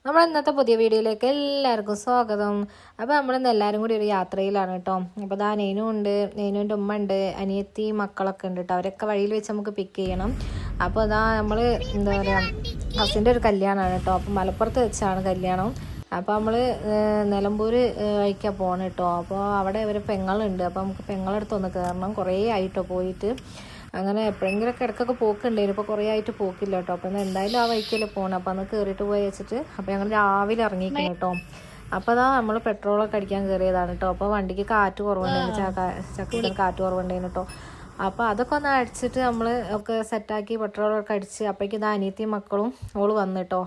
നമ്മൾ ഇന്നത്തെ പുതിയ വീഡിയോയിലേക്ക് എല്ലാവർക്കും സ്വാഗതം. അപ്പോൾ നമ്മളിന്ന് എല്ലാവരും കൂടി ഒരു യാത്രയിലാണ് കേട്ടോ. അപ്പോൾ ഇതാ നെയ്നും ഉണ്ട്, നെയ്നുവിൻ്റെ ഉമ്മ ഉണ്ട്, അനിയത്തി മക്കളൊക്കെ ഉണ്ട് കേട്ടോ. അവരൊക്കെ വഴിയിൽ വെച്ച് നമുക്ക് പിക്ക് ചെയ്യണം. അപ്പോൾ ഇതാ നമ്മൾ എന്താ പറയുക, കസിൻ്റെ ഒരു കല്യാണമാണ് കേട്ടോ. അപ്പോൾ മലപ്പുറത്ത് വെച്ചാണ് കല്യാണം. അപ്പോൾ നമ്മൾ നിലമ്പൂർ വഴിക്കാണ് പോകണം കേട്ടോ. അപ്പോൾ അവിടെ ഒരു പെങ്ങളുണ്ട്. അപ്പോൾ നമുക്ക് പെങ്ങളടുത്ത് ഒന്ന് കയറണം. കുറേ ആയിട്ടോ പോയിട്ട്. അങ്ങനെ എപ്പോഴെങ്കിലുമൊക്കെ ഇടയ്ക്കൊക്കെ പോക്കുണ്ടായിരുന്നു. ഇപ്പോൾ കുറേ ആയിട്ട് പോക്കില്ല കേട്ടോ. അപ്പോൾ എന്തായാലും ആ വഴിക്കല്ലേ പോകണം. അപ്പോൾ അന്ന് കയറിയിട്ട് പോയി വെച്ചിട്ട് അപ്പോൾ ഞങ്ങൾ രാവിലെ ഇറങ്ങിയിരിക്കണം കേട്ടോ. അപ്പോൾ അതാ നമ്മൾ പെട്രോളൊക്കെ അടിക്കാൻ കയറിയതാണ് കേട്ടോ. അപ്പോൾ വണ്ടിക്ക് കാറ്റ് കുറവുണ്ടായിരുന്നു, ചക്കത്തിന് കാറ്റ് കുറവുണ്ടായിരുന്നു കേട്ടോ. അപ്പോൾ അതൊക്കെ ഒന്ന് അടിച്ചിട്ട് നമ്മൾ ഒക്കെ സെറ്റാക്കി പെട്രോളൊക്കെ അടിച്ച് അപ്പോഴേക്കും ഇതാ അനിയത്തിയും മക്കളും ഓള് വന്നു കേട്ടോ.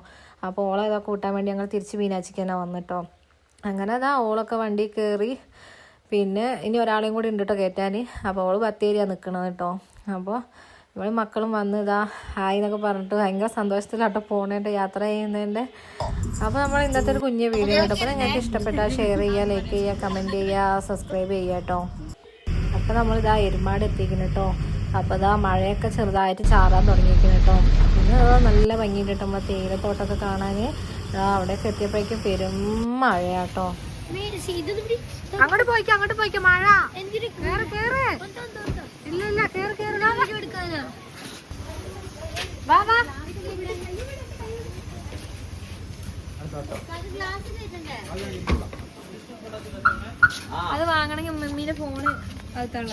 അപ്പോൾ ഓളെ ഇതൊക്കെ കൂട്ടാൻ വേണ്ടി ഞങ്ങൾ തിരിച്ച് മീനാച്ചിക്ക് തന്നെ വന്നു കേട്ടോ. അങ്ങനെ അതാ ഓളൊക്കെ വണ്ടി കയറി. പിന്നെ ഇനി ഒരാളെയും കൂടി ഉണ്ട് കേട്ടോ കയറ്റാൻ. അപ്പോൾ ഓള് ബത്തേരിയാണ് നിൽക്കണത് കേട്ടോ. അപ്പോൾ ഇവിടെ മക്കളും വന്ന് ഇതാ ഹായ് എന്നൊക്കെ പറഞ്ഞിട്ട് ഭയങ്കര സന്തോഷത്തിലാട്ടോ പോണേൻ്റെ യാത്ര ചെയ്യുന്നതിൻ്റെ. അപ്പോൾ നമ്മൾ ഇന്നത്തെ ഒരു കുഞ്ഞു വീഡിയോ കേട്ടോ. അപ്പോൾ നിങ്ങൾക്ക് ഇഷ്ടപ്പെട്ടാൽ ഷെയർ ചെയ്യുക, ലൈക്ക് ചെയ്യുക, കമൻറ്റ് ചെയ്യുക, സബ്സ്ക്രൈബ് ചെയ്യുക കേട്ടോ. അപ്പോൾ നമ്മളിതാ എരുമാട് എത്തിക്കുന്നു കേട്ടോ. അപ്പോൾ ഇതാ മഴയൊക്കെ ചെറുതായിട്ട് ചാറാൻ തുടങ്ങിയിരിക്കുന്നു കേട്ടോ. പിന്നെ നല്ല ഭംഗിയുണ്ട് കേട്ടോ നമ്മളെ തേയിലത്തോട്ടമൊക്കെ കാണാൻ. അവിടെയൊക്കെ എത്തിയപ്പോഴേക്കും പെരും മഴയാട്ടോ. അങ്ങോട്ട് പോയിക്കോ മഴ. ഇല്ല കേറ് വാ. അത് വാങ്ങണമെങ്കിൽ മമ്മീന്റെ ഫോണ് അകത്തുള്ള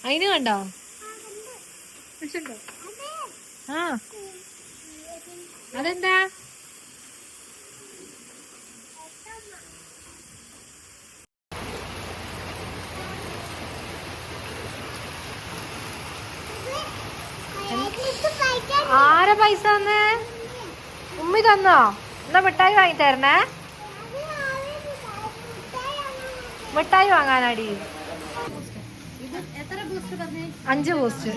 അതിന് കണ്ടോ? ആ അതെന്താ? ആരെ പൈസ തന്നേ? ഉമ്മി തന്നോ? എന്നാ മിഠായി വാങ്ങി തരണേ. മിഠായി വാങ്ങാനാടി 5 ബൂസ്റ്റ്.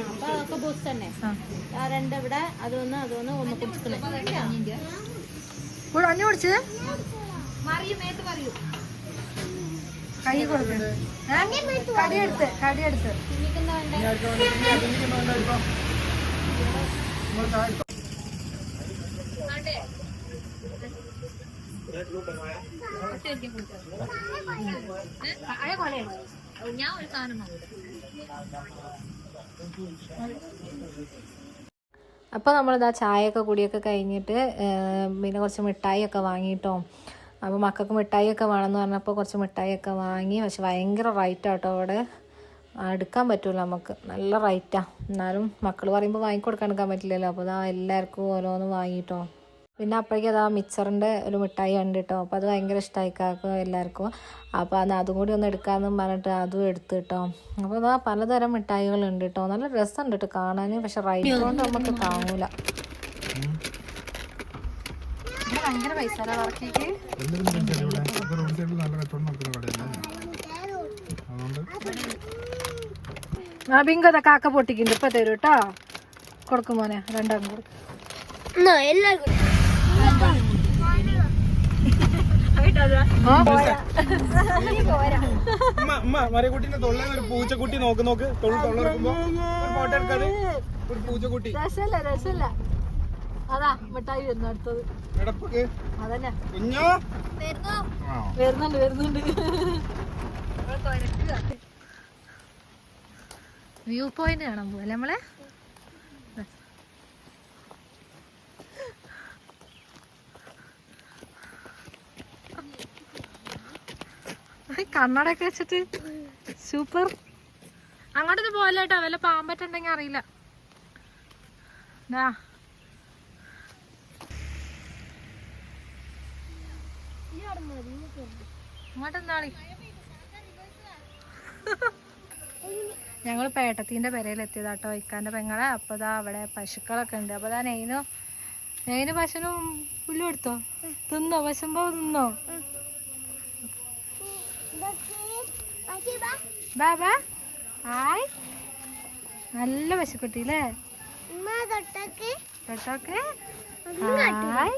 അഞ്ഞു കുടിച്ച് കൈ കൊടുത്ത് കടിയെടുത്ത് ഞാൻ ഒരു സാധനം. അപ്പോൾ നമ്മളിതാ ചായയൊക്കെ കുടിയൊക്കെ കഴിഞ്ഞിട്ട് പിന്നെ കുറച്ച് മിഠായിയൊക്കെ വാങ്ങിയിട്ടോ. അപ്പോൾ മക്കൾക്ക് മിഠായിയൊക്കെ വേണമെന്ന് പറഞ്ഞപ്പോൾ കുറച്ച് മിഠായിയൊക്കെ വാങ്ങി. പക്ഷെ ഭയങ്കര റേറ്റാട്ടോ അവിടെ. എടുക്കാൻ പറ്റില്ല നമുക്ക്, നല്ല റേറ്റാണ്. എന്നാലും മക്കൾ പറയുമ്പോൾ വാങ്ങിക്കൊടുക്കാൻ പറ്റില്ലല്ലോ. അപ്പോൾ അതാ എല്ലാവർക്കും ഓരോന്ന് വാങ്ങിയിട്ടോ. പിന്നെ അപ്പോഴേക്കും അതാ മിക്സറിൻ്റെ ഒരു മിഠായി ഉണ്ട് കേട്ടോ. അപ്പോൾ അത് ഭയങ്കര ഇഷ്ടമായി കാക്കും എല്ലാവർക്കും. അപ്പോൾ അതും കൂടി ഒന്ന് എടുക്കാമെന്നും പറഞ്ഞിട്ട് അതും എടുത്ത് കേട്ടോ. അപ്പോൾ അതാ പലതരം മിഠായികളുണ്ട് കേട്ടോ. നല്ല രസമുണ്ട് കേട്ടോ കാണാൻ. പക്ഷെ റേറ്റ് കൊണ്ട് നമുക്ക് താങ്ങൂല. ഭയങ്കര പൈസ ബിങ്കത കാക്ക പൊട്ടിക്കുന്നുണ്ട്. ഇപ്പൊ തരൂ കേട്ടോ. കൊടുക്കും മോനെ, രണ്ടാം കൊടുക്കും. മരക്കുട്ടിന്റെ തൊള്ളയിൽ ഒരു പൂച്ചക്കുട്ടി നോക്ക് തൊള്ളറക്കുമ്പോ ഫോട്ടോ എടുക്കാതെ ഒരു പൂച്ചക്കുട്ടി. രസല്ല അതാ മിഠായി വരുന്നു അടുത്തത്. അതന്നെ കുഞ്ഞോ വരുന്നുണ്ട്. വ്യൂ പോയിന്റ് കാണാൻ പോവല്ലേ നമ്മളെ. കണ്ണടയൊക്കെ വെച്ചിട്ട് സൂപ്പർ. അങ്ങോട്ടൊന്നും പോകല്ല കേട്ടോ. വല്ല പാമ്പറ്റുണ്ടെങ്കിൽ അറിയില്ല. ഇങ്ങോട്ടെന്താളി. ഞങ്ങൾ പേട്ടത്തിന്റെ പെരയിലെത്തിയതാട്ടോ, ഇക്കാന്റെ പെങ്ങളെ. അപ്പോൾ ഇതാ അവിടെ പശുക്കളൊക്കെ ഉണ്ട്. അപ്പോൾ ഇതാ നെയ്ന് പശുനും പുല്ലും എടുത്തോ? തിന്നോ? പശുമ്പോ തിന്നോ? ബാബാ ഹായ്. നല്ല പശുക്കുട്ടി അല്ലേ? തൊട്ടോക്ക് ഹായ്.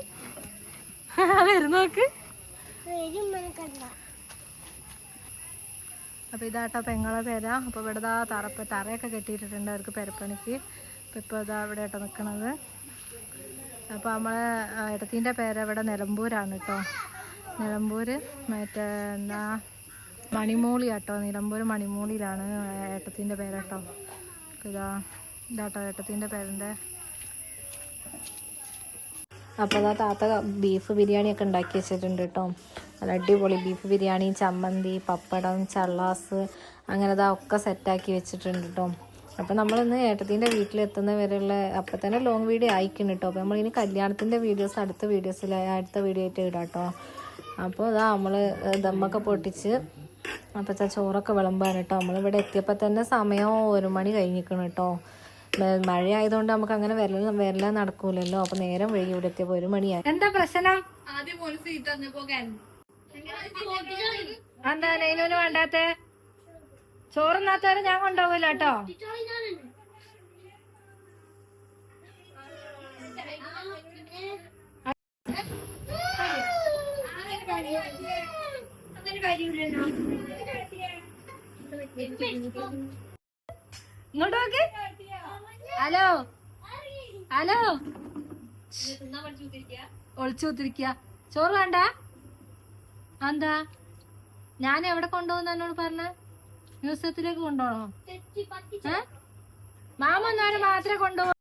വരുന്നോക്ക് അപ്പോൾ ഇതാട്ടോ പെങ്ങളെ പേര. അപ്പോൾ ഇവിടെ തറയൊക്കെ കെട്ടിയിട്ടിട്ടുണ്ട് അവർക്ക് പെരപ്പണിക്ക്. അപ്പോൾ ഇപ്പോൾ ഇതാ ഇവിടെ ആട്ടോ നിൽക്കണത്. അപ്പോൾ നമ്മളെ ഏട്ടത്തിൻ്റെ പേര് ഇവിടെ നിലമ്പൂരാണ് കേട്ടോ. നിലമ്പൂർ മറ്റേ എന്താ മണിമൂളി കേട്ടോ. നിലമ്പൂർ മണിമൂളിയിലാണ് ഏട്ടത്തിൻ്റെ പേരട്ടോ. ഇതാട്ടോ ഏട്ടത്തിൻ്റെ പേരിൻ്റെ. അപ്പോൾ അതാ താത്ത ബീഫ് ബിരിയാണിയൊക്കെ ഉണ്ടാക്കി വെച്ചിട്ടുണ്ട് കേട്ടോ. നല്ല അടിപൊളി ബീഫ് ബിരിയാണി, ചമ്മന്തി, പപ്പടം, ചള്ളാസ് അങ്ങനെ അതാ ഒക്കെ സെറ്റാക്കി വെച്ചിട്ടുണ്ട് കേട്ടോ. അപ്പോൾ നമ്മളിന്ന് ഏട്ടത്തിൻ്റെ വീട്ടിലെത്തുന്ന വരെയുള്ള അപ്പം തന്നെ ലോങ് വീഡിയോ അയക്കണം കേട്ടോ. അപ്പോൾ നമ്മളിനി കല്യാണത്തിൻ്റെ വീഡിയോസ് അടുത്ത വീഡിയോ ആയിട്ട് ഇടാം കേട്ടോ. അപ്പോൾ ഇതാ നമ്മൾ ദമ്മൊക്കെ പൊട്ടിച്ച് അപ്പോഴത്തെ ചോറൊക്കെ വിളമ്പാണ് കേട്ടോ. നമ്മളിവിടെ എത്തിയപ്പോൾ തന്നെ സമയം 1 മണി കഴിഞ്ഞിരിക്കണം കേട്ടോ. മഴ ആയതുകൊണ്ട് നമുക്ക് അങ്ങനെ വരല നടക്കൂലല്ലോ. അപ്പൊ നേരം വൈകി ഇവിടെ എത്തിയപ്പോ 1 മണിയായി. എന്താ പ്രശ്നം? എന്താ നൈനൂന് വേണ്ടാത്ത ചോറുന്നാത്തവരെ ഞാൻ കൊണ്ടുപോകില്ല കേട്ടോ. ഇങ്ങോട്ട് നോക്ക്. ഹലോ ഹലോ ഒളിച്ചു കുത്തിരിക്ക. ചോറ് വേണ്ട? എന്താ ഞാൻ എവിടെ കൊണ്ടുപോകുന്ന എന്നോട് പറഞ്ഞ? മ്യൂസിയത്തിലേക്ക് കൊണ്ടുപോകണോ? മാമ എന്നാലും മാത്രമേ കൊണ്ടുപോകും.